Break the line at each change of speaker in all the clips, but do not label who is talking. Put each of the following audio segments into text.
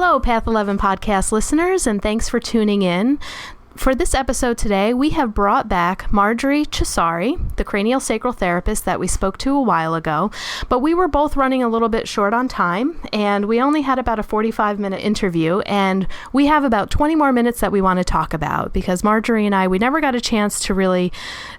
Hello, Path 11 podcast listeners, and thanks for tuning in. For this episode today, we have brought back Margery Chessare, the craniosacral therapist that we spoke to a while ago, but we were both running a little bit short on time, and we only had about a 45-minute interview, and we have about 20 more minutes that we want to talk about, because Margery and I, we never got a chance to really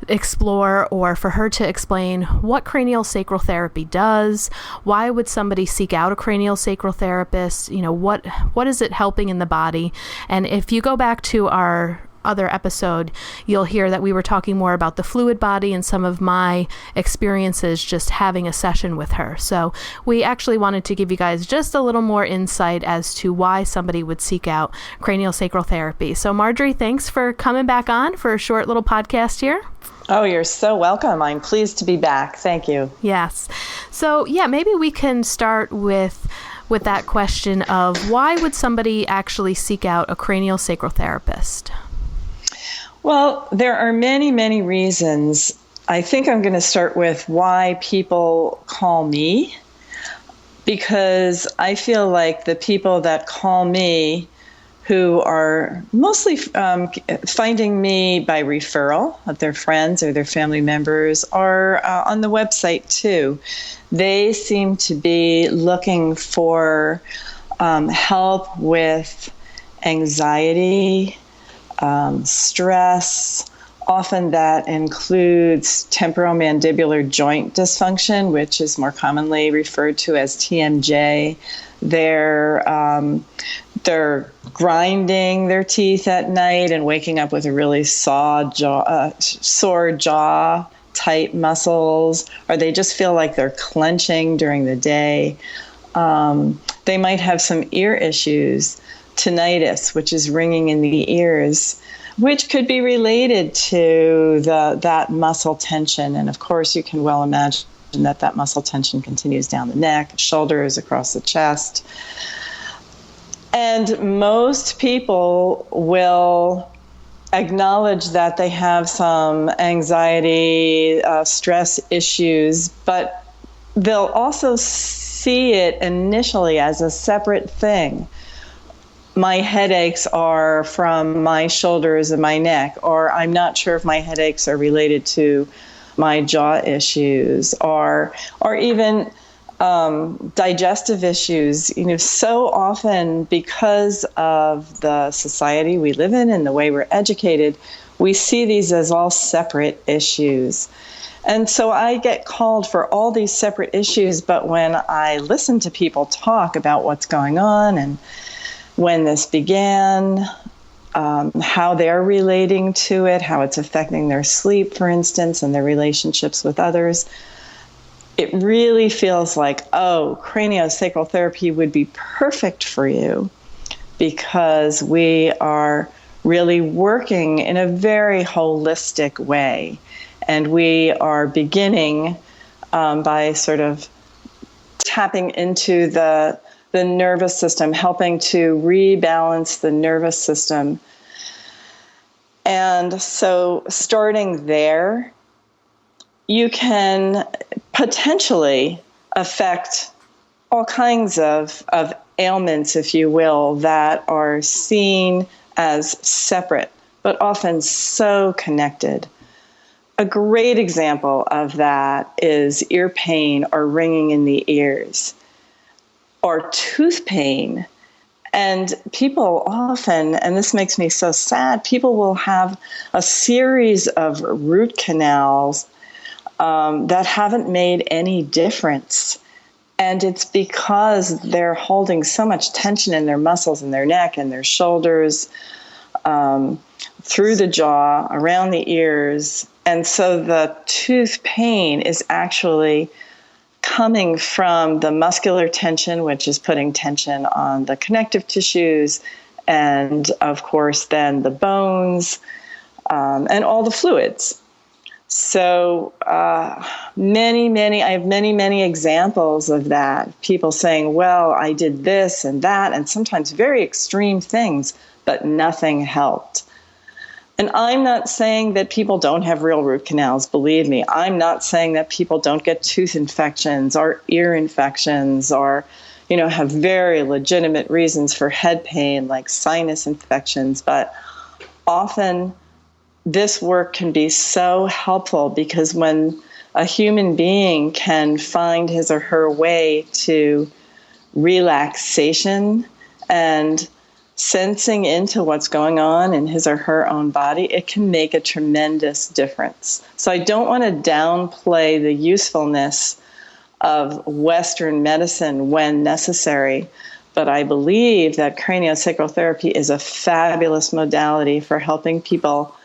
explore or for her to explain what craniosacral therapy does, why would somebody seek out a craniosacral therapist, what is it helping in the body, and if you go back to our other episode, you'll hear that we were talking more about the fluid body and some of my experiences just having a session with her. So we actually wanted to give you guys just a little more insight as to why somebody would seek out craniosacral therapy. So Margery, thanks for coming back on for a short little podcast here.
Oh, you're so welcome. I'm pleased to be back. Thank you.
Yes. So maybe we can start with that question of why would somebody actually seek out a craniosacral therapist?
Well, there are many, many reasons. I think I'm going to start with why people call me, because I feel like the people that call me, who are mostly finding me by referral of their friends or their family members, are on the website too. They seem to be looking for help with anxiety, stress. Often that includes temporomandibular joint dysfunction, which is more commonly referred to as TMJ. They're grinding their teeth at night and waking up with a really sore jaw, tight muscles, or they just feel like they're clenching during the day. They might have some ear issues, tinnitus, which is ringing in the ears, which could be related to that muscle tension. And of course, you can well imagine that muscle tension continues down the neck, shoulders, across the chest. And most people will acknowledge that they have some anxiety, stress issues, but they'll also see it initially as a separate thing. My headaches are from my shoulders and my neck, or I'm not sure if my headaches are related to my jaw issues, or even digestive issues. So often, because of the society we live in and the way we're educated, we see these as all separate issues. And so I get called for all these separate issues, but when I listen to people talk about what's going on and when this began, how they're relating to it, how it's affecting their sleep, for instance, and their relationships with others, it really feels like, craniosacral therapy would be perfect for you, because we are really working in a very holistic way. And we are beginning by sort of tapping into the nervous system, helping to rebalance the nervous system. And so starting there, you can potentially affect all kinds of ailments, if you will, that are seen as separate, but often so connected. A great example of that is ear pain or ringing in the ears, or tooth pain. And people often, and this makes me so sad, people will have a series of root canals that haven't made any difference. And it's because they're holding so much tension in their muscles in their neck and their shoulders, through the jaw, around the ears. And so the tooth pain is actually coming from the muscular tension, which is putting tension on the connective tissues, and of course then the bones, and all the fluids. So I have many examples of that. People saying, well, I did this and that, and sometimes very extreme things, but nothing helped. And I'm not saying that people don't have real root canals, believe me. I'm not saying that people don't get tooth infections or ear infections or, have very legitimate reasons for head pain, like sinus infections. But often this work can be so helpful because when a human being can find his or her way to relaxation and sensing into what's going on in his or her own body, it can make a tremendous difference. So I don't want to downplay the usefulness of Western medicine when necessary, but I believe that craniosacral therapy is a fabulous modality for helping people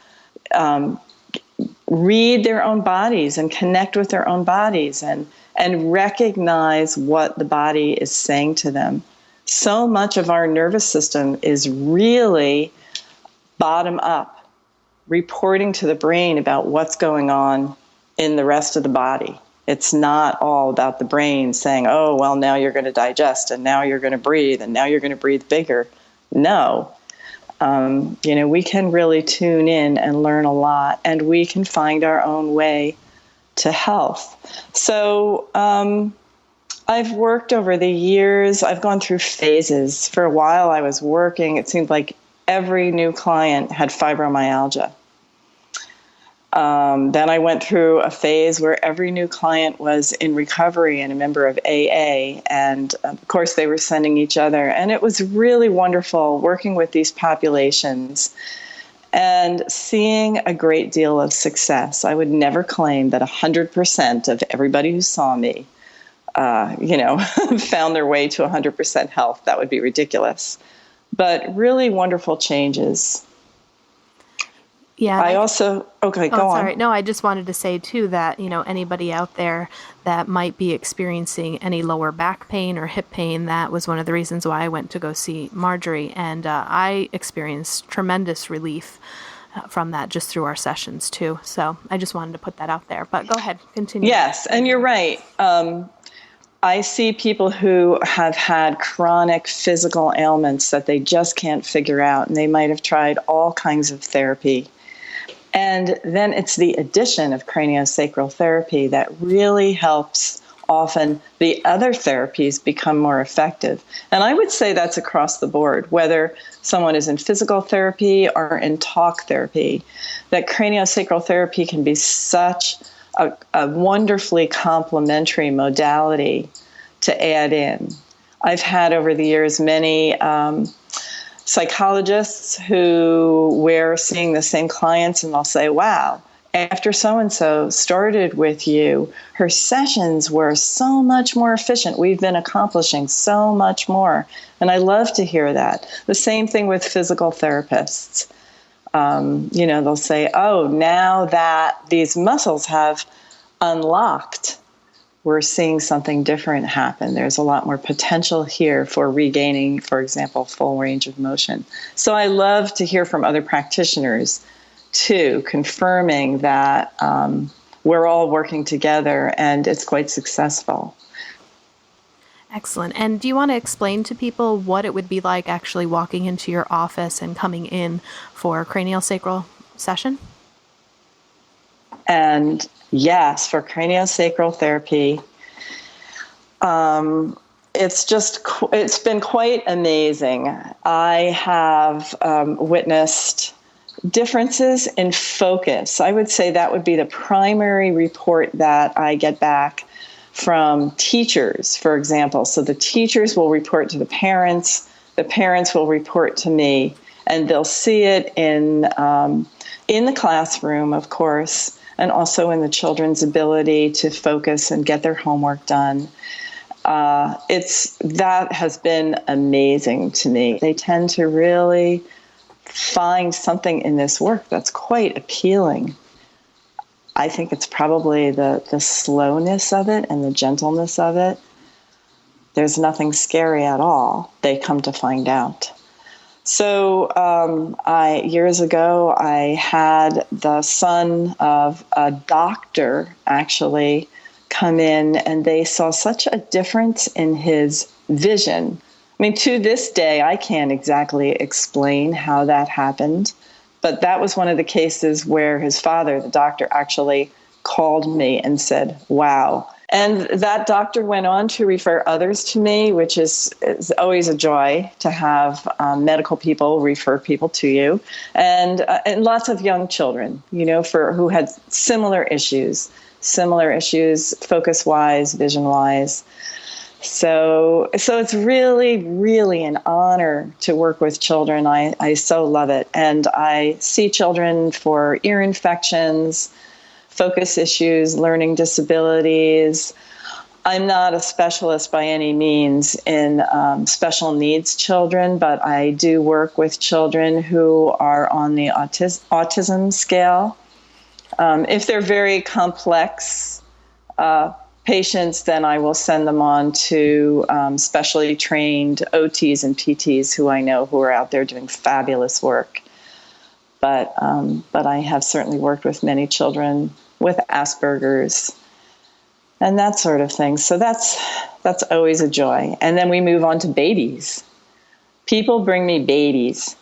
read their own bodies and connect with their own bodies and recognize what the body is saying to them. So much of our nervous system is really bottom up, reporting to the brain about what's going on in the rest of the body. It's not all about the brain saying, oh, well, now you're going to digest, and now you're going to breathe, and now you're going to breathe bigger. No. We can really tune in and learn a lot, and we can find our own way to health. So I've worked over the years. I've gone through phases. For a while I was working. It seemed like every new client had fibromyalgia. Then I went through a phase where every new client was in recovery and a member of AA. And of course, they were sending each other. And it was really wonderful working with these populations and seeing a great deal of success. I would never claim that 100% of everybody who saw me, found their way to 100% health. That would be ridiculous. But really wonderful changes.
Yeah.
Go on.
Sorry. No, I just wanted to say too that, anybody out there that might be experiencing any lower back pain or hip pain, that was one of the reasons why I went to go see Margery. And I experienced tremendous relief from that just through our sessions too. So I just wanted to put that out there, but go ahead, continue.
Yes. And you're right. I see people who have had chronic physical ailments that they just can't figure out, and they might have tried all kinds of therapy. And then it's the addition of craniosacral therapy that really helps often the other therapies become more effective. And I would say that's across the board, whether someone is in physical therapy or in talk therapy, that craniosacral therapy can be such a wonderfully complementary modality to add in. I've had over the years many psychologists who were seeing the same clients, and they'll say, wow, after so-and-so started with you, her sessions were so much more efficient. We've been accomplishing so much more. And I love to hear that. The same thing with physical therapists. They'll say, oh, now that these muscles have unlocked, we're seeing something different happen. There's a lot more potential here for regaining, for example, full range of motion. So I love to hear from other practitioners, too, confirming that we're all working together and it's quite successful.
Excellent. And do you want to explain to people what it would be like actually walking into your office and coming in for a craniosacral session?
And yes, for craniosacral therapy, it's been quite amazing. I have witnessed differences in focus. I would say that would be the primary report that I get back from teachers, for example. So the teachers will report to the parents will report to me, and they'll see it in the classroom, of course, and also in the children's ability to focus and get their homework done. That has been amazing to me. They tend to really find something in this work that's quite appealing. I think it's probably the slowness of it and the gentleness of it. There's nothing scary at all, they come to find out. So years ago, I had the son of a doctor actually come in, and they saw such a difference in his vision. I mean, to this day, I can't exactly explain how that happened, but that was one of the cases where his father, the doctor, actually called me and said, wow. And that doctor went on to refer others to me, which is always a joy to have medical people refer people to you, and lots of young children, who had similar issues, focus-wise, vision-wise. So it's really, really an honor to work with children. I so love it. And I see children for ear infections, focus issues, learning disabilities. I'm not a specialist by any means in special needs children, but I do work with children who are on the autism scale. If they're very complex patients, then I will send them on to specially trained OTs and PTs who I know who are out there doing fabulous work. But I have certainly worked with many children with Asperger's and that sort of thing. So that's always a joy. And then we move on to babies. People bring me babies.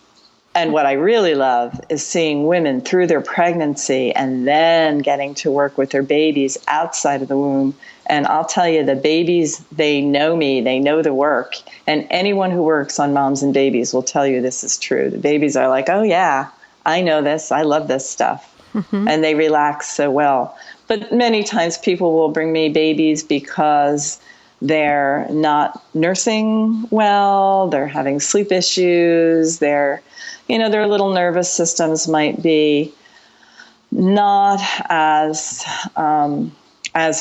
And what I really love is seeing women through their pregnancy and then getting to work with their babies outside of the womb. And I'll tell you, the babies, they know me, they know the work. And anyone who works on moms and babies will tell you this is true. The babies are like, oh yeah, I know this, I love this stuff. Mm-hmm. And they relax so well. But many times people will bring me babies because they're not nursing well, they're having sleep issues, their little nervous systems might be not as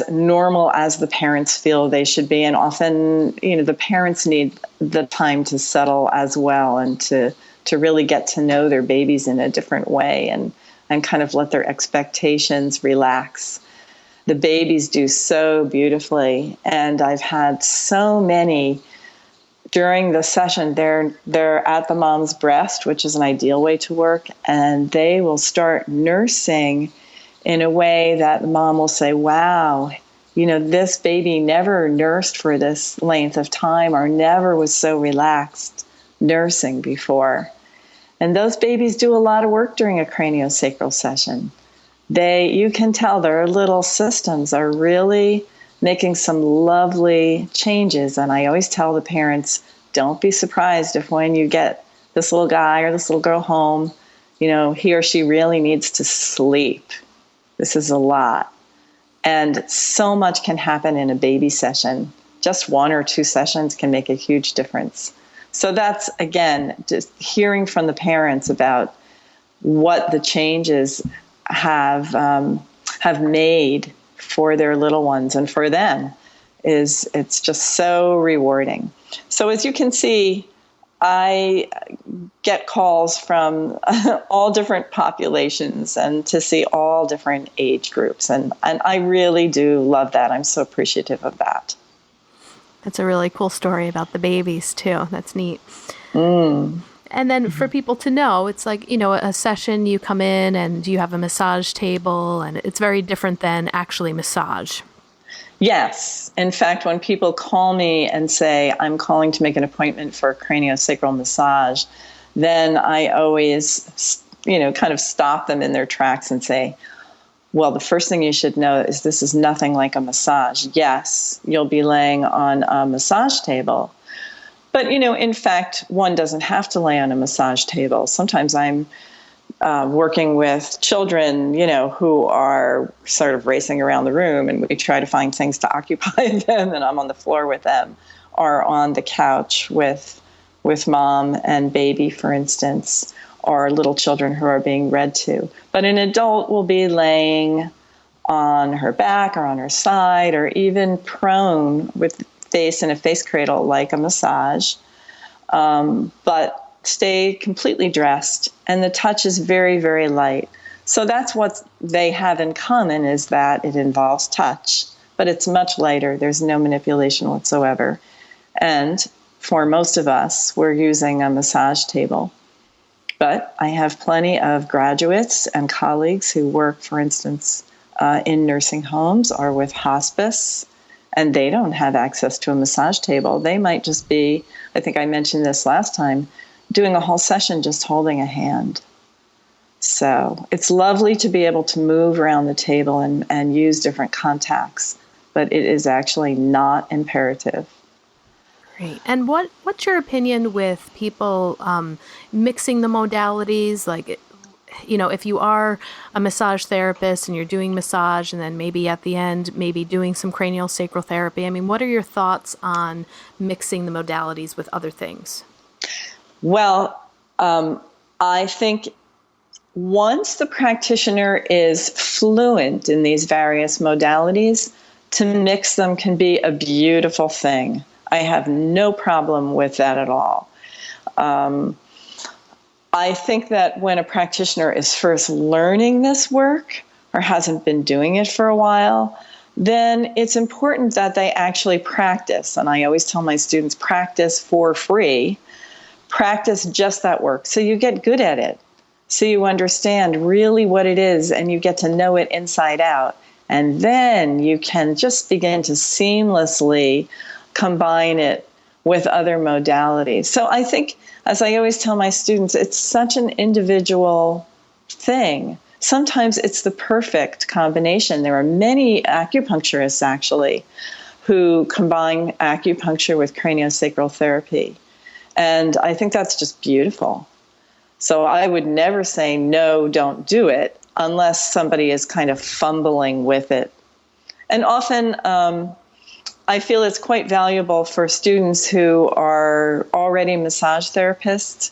normal as the parents feel they should be. And often, the parents need the time to settle as well and to really get to know their babies in a different way and kind of let their expectations relax. The babies do so beautifully. And I've had so many during the session, they're at the mom's breast, which is an ideal way to work, and they will start nursing in a way that the mom will say, wow, this baby never nursed for this length of time or never was so relaxed nursing before. And those babies do a lot of work during a craniosacral session. You can tell their little systems are really making some lovely changes. And I always tell the parents, don't be surprised if when you get this little guy or this little girl home, he or she really needs to sleep. This is a lot. And so much can happen in a baby session. Just 1 or 2 sessions can make a huge difference. So that's, again, just hearing from the parents about what the changes have made for their little ones and for them it's just so rewarding. So as you can see, I get calls from all different populations and to see all different age groups. And I really do love that. I'm so appreciative of that.
That's a really cool story about the babies too. That's neat. And then for people to know, it's like, a session, you come in and you have a massage table, and it's very different than actually massage.
Yes. In fact, when people call me and say, I'm calling to make an appointment for a craniosacral massage, then I always, kind of stop them in their tracks and say, well, the first thing you should know is this is nothing like a massage. Yes, you'll be laying on a massage table. But, in fact, one doesn't have to lay on a massage table. Sometimes I'm working with children, who are sort of racing around the room, and we try to find things to occupy them, and I'm on the floor with them, or on the couch with mom and baby, for instance, or little children who are being read to. But an adult will be laying on her back or on her side, or even prone with face in a face cradle like a massage, but stay completely dressed, and the touch is very, very light. So that's what they have in common, is that it involves touch, but it's much lighter. There's no manipulation whatsoever. And for most of us, we're using a massage table. But I have plenty of graduates and colleagues who work, for instance, in nursing homes or with hospice, and they don't have access to a massage table. They might just be, I think I mentioned this last time, doing a whole session just holding a hand. So it's lovely to be able to move around the table and use different contacts but it is actually not imperative.
Great. And what's your opinion with people mixing the modalities? Like, if you are a massage therapist and you're doing massage and then maybe at the end, maybe doing some craniosacral therapy, I mean, what are your thoughts on mixing the modalities with other things?
Well, I think once the practitioner is fluent in these various modalities, to mix them can be a beautiful thing. I have no problem with that at all. I think that when a practitioner is first learning this work or hasn't been doing it for a while, then it's important that they actually practice. And I always tell my students, practice for free. Practice just that work so you get good at it, so you understand really what it is and you get to know it inside out. And then you can just begin to seamlessly combine it with other modalities. So I think, as I always tell my students, it's such an individual thing. Sometimes it's the perfect combination. There are many acupuncturists, actually, who combine acupuncture with craniosacral therapy. And I think that's just beautiful. So I would never say, no, don't do it, unless somebody is kind of fumbling with it. And often I feel it's quite valuable for students who are already massage therapists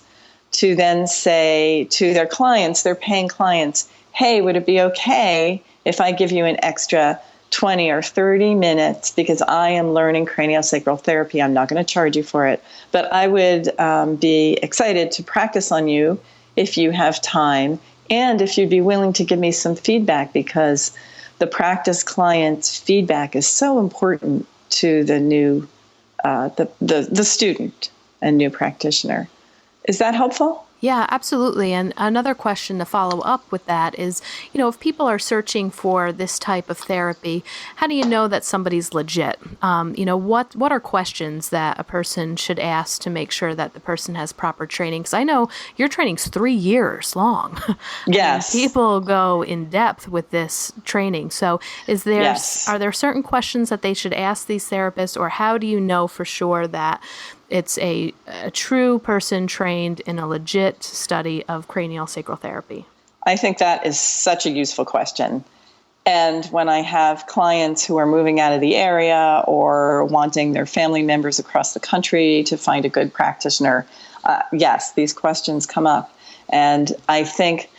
to then say to their clients, their paying clients, hey, would it be okay if I give you an extra 20 or 30 minutes because I am learning craniosacral therapy? I'm not going to charge you for it, but I would be excited to practice on you if you have time and if you'd be willing to give me some feedback, because the practice client's feedback is so important to the new, the student and new practitioner. Is that helpful?
Yeah, absolutely. And another question to follow up with that is, if people are searching for this type of therapy, how do you know that somebody's legit? What are questions that a person should ask to make sure that the person has proper training? Because I know your training's 3 years long.
Yes.
People go in depth with this training. So are there certain questions that they should ask these therapists, or how do you know for sure that it's a true person trained in a legit study of craniosacral therapy?
I think that is such a useful question. And when I have clients who are moving out of the area or wanting their family members across the country to find a good practitioner, yes, these questions come up. And I think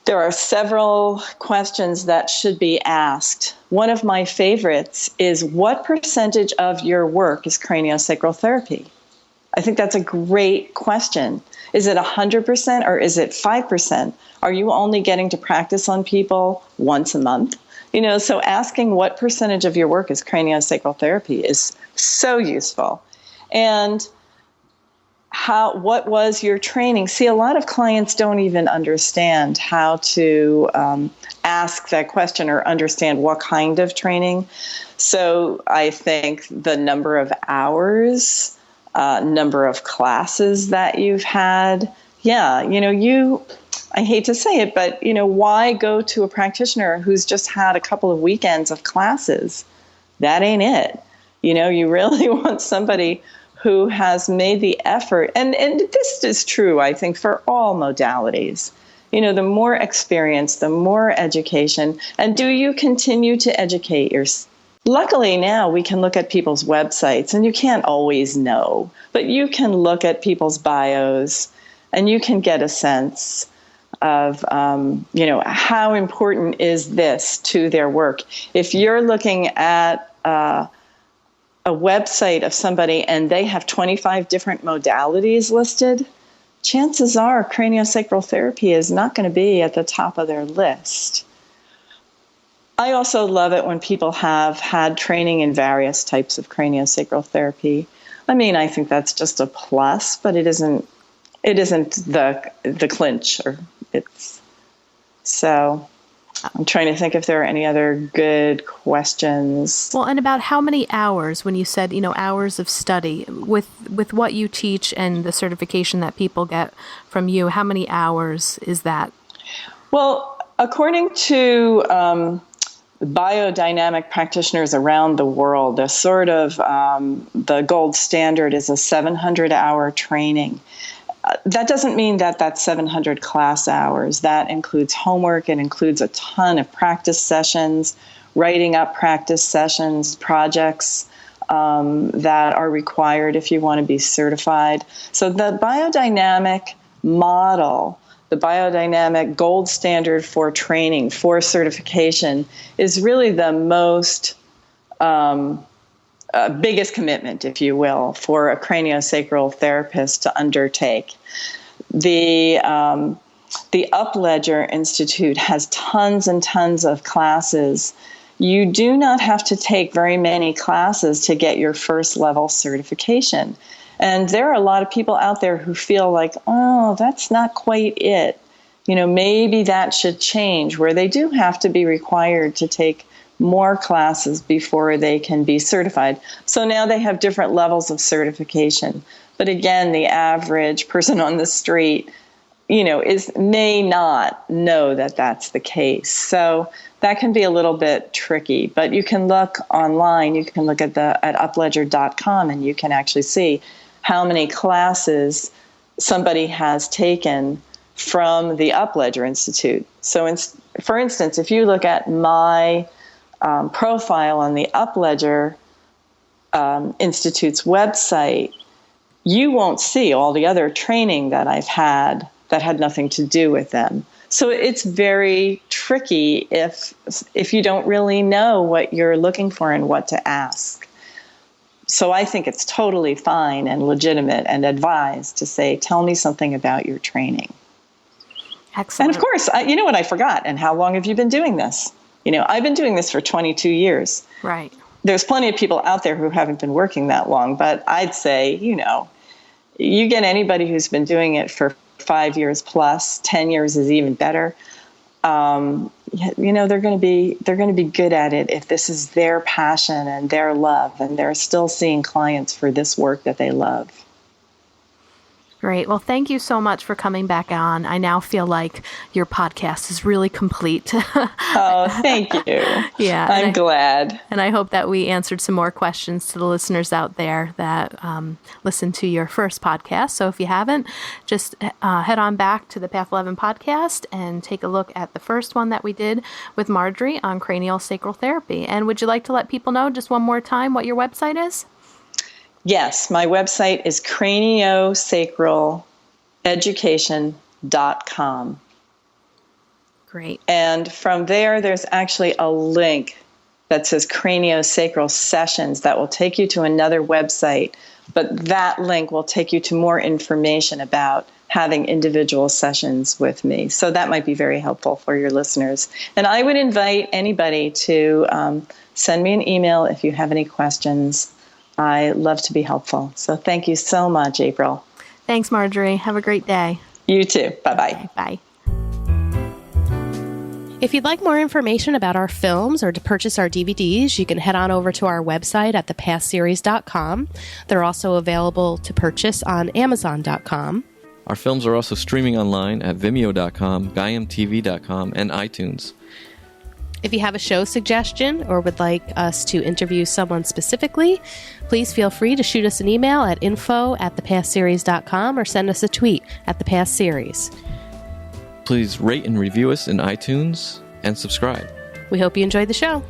there are several questions that should be asked. One of my favorites is, what percentage of your work is craniosacral therapy? I think that's a great question. Is it 100% or is it 5%? Are you only getting to practice on people once a month? So asking what percentage of your work is craniosacral therapy is so useful. And what was your training? See, a lot of clients don't even understand how to ask that question or understand what kind of training. So I think the number of hours, number of classes that you've had. Yeah, I hate to say it, but, why go to a practitioner who's just had a couple of weekends of classes? That ain't it. You really want somebody who has made the effort. And this is true, I think, for all modalities. The more experience, the more education. And do you continue to educate yourself? Luckily now we can look at people's websites, and you can't always know, but you can look at people's bios and you can get a sense of, how important is this to their work. If you're looking at a website of somebody and they have 25 different modalities listed, chances are craniosacral therapy is not going to be at the top of their list. I also love it when people have had training in various types of craniosacral therapy. I think that's just a plus, but it isn't the clinch, or it's so. I'm trying to think if there are any other good questions.
Well, and about how many hours, when you said, hours of study, with what you teach and the certification that people get from you, how many hours is that?
Well, according to biodynamic practitioners around the world, the sort of the gold standard is a 700-hour training. That doesn't mean that that's 700 class hours. That includes homework. It includes a ton of practice sessions, writing up practice sessions, projects that are required if you want to be certified. So the biodynamic model, the biodynamic gold standard for training, for certification, is really the most biggest commitment, if you will, for a craniosacral therapist to undertake. The Upledger Institute has tons and tons of classes. You do not have to take very many classes to get your first level certification. And there are a lot of people out there who feel like, oh, that's not quite it. Maybe that should change, where they do have to be required to take more classes before they can be certified. So now they have different levels of certification. But again, the average person on the street, may not know that that's the case. So that can be a little bit tricky. But you can look online. You can look at upledger.com, and you can actually see how many classes somebody has taken from the Upledger Institute. So, for instance, if you look at my profile on the Upledger Institute's website, you won't see all the other training that I've had that had nothing to do with them. So it's very tricky if you don't really know what you're looking for and what to ask. So I think it's totally fine and legitimate and advised to say, tell me something about your training.
Excellent.
And of course, you know what I forgot, and how long have you been doing this? I've been doing this for 22 years.
Right.
There's plenty of people out there who haven't been working that long, but I'd say, you get anybody who's been doing it for 5 years plus, 10 years is even better. They're going to be good at it if this is their passion and their love, and they're still seeing clients for this work that they love.
Great. Well, thank you so much for coming back on. I now feel like your podcast is really complete.
Oh, thank you.
Yeah.
I'm glad.
And I hope that we answered some more questions to the listeners out there that listened to your first podcast. So if you haven't, just head on back to the Path 11 podcast and take a look at the first one that we did with Margery on craniosacral therapy. And would you like to let people know just one more time what your website is?
Yes, my website is craniosacraleducation.com.
Great.
And from there, there's actually a link that says craniosacral sessions that will take you to another website. But that link will take you to more information about having individual sessions with me. So that might be very helpful for your listeners. And I would invite anybody to send me an email if you have any questions. I love to be helpful. So thank you so much, April.
Thanks, Margery. Have a great day.
You too. Bye-bye.
Okay, bye. If you'd like more information about our films or to purchase our DVDs, you can head on over to our website at thepathseries.com. They're also available to purchase on amazon.com.
Our films are also streaming online at vimeo.com, gaiamtv.com, and iTunes.
If you have a show suggestion or would like us to interview someone specifically, please feel free to shoot us an email at info@thepathseries.com or send us a tweet at thepathseries.
Please rate and review us in iTunes and subscribe.
We hope you enjoyed the show.